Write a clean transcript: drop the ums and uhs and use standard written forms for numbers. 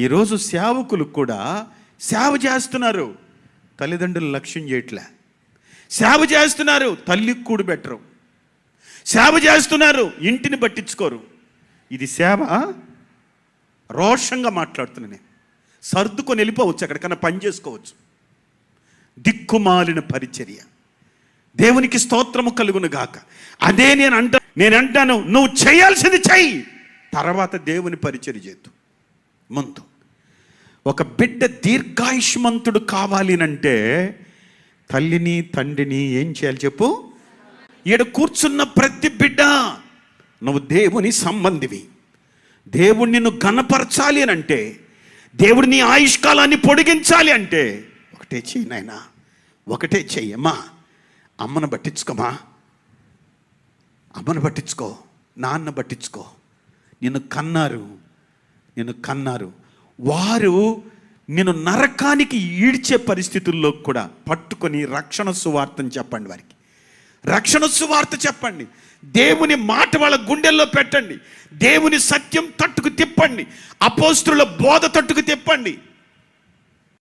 ఈరోజు సేవకులు కూడా సేవ చేస్తున్నారు, తల్లిదండ్రులు లక్ష్యం చేయట్లే. సేవ చేస్తున్నారు, తల్లికి కూడు పెట్టరు. సేవ చేస్తున్నారు, ఇంటిని పట్టించుకోరు. ఇది సేవ? రోషంగా మాట్లాడుతున్నా నేను. సర్దుకొని వెళ్ళిపోవచ్చు, ఎక్కడికన్నా పని చేసుకోవచ్చు. దిక్కుమాలిన పరిచర్య. దేవునికి స్తోత్రము కలుగును గాక. అదే నేను అంటాను, నువ్వు చేయాల్సింది చెయ్యి, తర్వాత దేవుని పరిచర్య చేద్దు. ముందు ఒక బిడ్డ దీర్ఘాయుష్మంతుడు కావాలి అంటే తల్లిని తండ్రిని ఏం చేయాలి చెప్పు? ఈడ కూర్చున్న ప్రతి బిడ్డ నువ్వు దేవుని సంబంధివి. దేవుడు నిన్ను ఘనపరచాలి అని అంటే, దేవుడు నీ ఆయుష్కాలాన్ని పొడిగించాలి అంటే ఒకటే చెయ్యి నాయనా, ఒకటే చెయ్యమ్మా. అమ్మను పట్టించుకోమా, అమ్మను పట్టించుకో, నాన్న పట్టించుకో. నిన్ను కన్నారు. వారు నిన్ను నరకానికి ఈడ్చే పరిస్థితుల్లో కూడా పట్టుకొని రక్షణ సువార్తను చెప్పండి. వారికి రక్షణ సువార్త చెప్పండి. దేవుని మాట వాళ్ళ గుండెల్లో పెట్టండి. దేవుని సత్యం తట్టుకు తిప్పండి. అపోస్తుల బోధ తట్టుకు తిప్పండి.